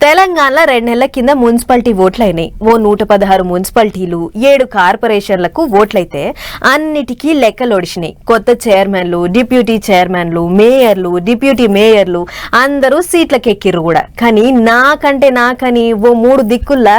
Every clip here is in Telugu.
తెలంగాణలో 2 నెలల కింద మున్సిపాలిటీ ఓట్లయినాయి. ఓ 116 మున్సిపాలిటీలు 7 కార్పొరేషన్లకు ఓట్లయితే అన్నిటికీ లెక్కలొడిచినాయి. కొత్త చైర్మన్లు, డిప్యూటీ చైర్మన్లు, మేయర్లు, డిప్యూటీ మేయర్లు అందరూ సీట్లకెక్కిర్రు కూడా. కానీ నాకని ఓ 3 దిక్కుల్లా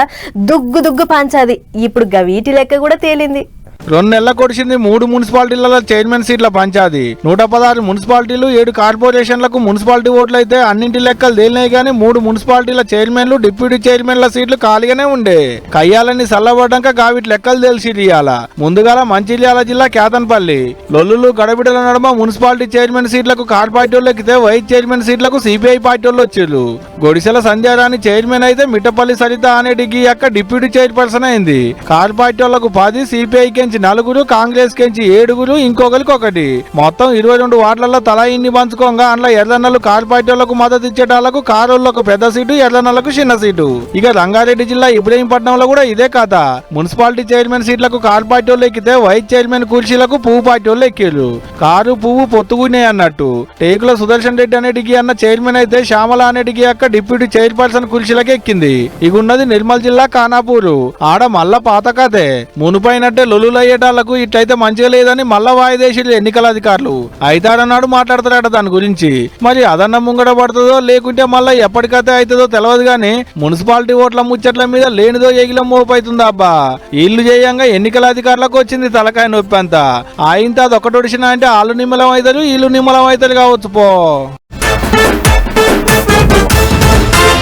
దుగ్గు పంచాది. ఇప్పుడు గవీటి లెక్క కూడా తేలింది. 2 నెలల కొడిచింది 3 మున్సిపాలిటీల చైర్మన్ సీట్ల పంచాది. 116 మున్సిపాలిటీలు 7 కార్పొరేషన్లకు మున్సిపాలిటీ ఓట్లు అయితే అన్నింటి లెక్కలు తేలినాయి. కానీ 3 మున్సిపాలిటీల చైర్మన్లు, డిప్యూటీ చైర్మన్ల సీట్లు ఖాళీగానే ఉండే. కయ్యాలని సల్లబడ్డాక గావిటి లెక్కలు తెలిసి ఇయ్యాల. ముందుగాల మంచిర్యాల జిల్లా కేతన్పల్లి లొల్లులు గడబిడల నడుమ మున్సిపాలిటీ చైర్మన్ సీట్లకు కార్ పార్టీ వాళ్ళు ఎక్కితే వైస్ చైర్మన్ సీట్లకు సిపిఐ పార్టీ వాళ్ళు వచ్చారు. గొడిసెల సంధ్యారాణి చైర్మన్ అయితే మిట్టపల్లి సరిత అనే డిగ్రీ యొక్క డిప్యూటీ చైర్పర్సన్ అయింది. కార్ పార్టీ వాళ్లకు 10, సిపిఐకి 4, కాంగ్రెస్ కెంచి 7, ఇంకొకరికి 1. మొత్తం 22 వార్డులలో తలా ఇన్ని పంచుకోగా అందులో ఎర్రన్నలు కారు పార్టీ వాళ్లకు మద్దతు ఇచ్చేటాళ్లకు కారోళ్లకు పెద్ద సీటు, ఎర్రన్నలకు చిన్న సీటు. ఇక రంగారెడ్డి జిల్లా ఇబ్రహీంపట్నంలో కూడా ఇదే కథ. మున్సిపాలిటీ చైర్మన్ సీట్లకు కారు పార్టీ వాళ్ళు ఎక్కితే వైస్ చైర్మన్ కుర్చీలకు పువ్వు పార్టీ వాళ్ళు ఎక్కారు. కారు పువ్వు పొత్తుకునే అన్నట్టు. టేకుల సుదర్శన్ రెడ్డి అనేటికి అన్న చైర్మన్ అయితే శ్యామల అనేటికి యొక్క డిప్యూటీ చైర్పర్సన్ కుర్చీలకు ఎక్కింది. ఇక ఉన్నది నిర్మల్ జిల్లా ఖానాపూర్. ఆడ మళ్ళా పాత కథే. మునుపైనట్టే లొల్లులయ్యేటాళ్లకు ఇట్లయితే మంచిగా లేదని మళ్ళా వాయిదేశీలు ఎన్నికల అధికారులు అయితాడన్నాడు మాట్లాడతారట దాని గురించి. మరి అదన్న ముంగడ పడుతుందో లేకుంటే మళ్ళా ఎప్పటికైతే అవుతుందో తెలియదు. గానీ మున్సిపాలిటీ ఓట్ల ముచ్చట్ల మీద లేనిదో ఎగిలం మోపైతుందా అబ్బా. ఇల్లు చేయంగా ఎన్నికల అధికారులకు వచ్చింది తలకాయ నొప్పి అంతా. ఆయంత అదొకటి ఒడిచినా అంటే వాళ్ళు నిమ్మలం అవుతారు, వీళ్ళు నిమ్మలం అవుతారు కావచ్చు పో.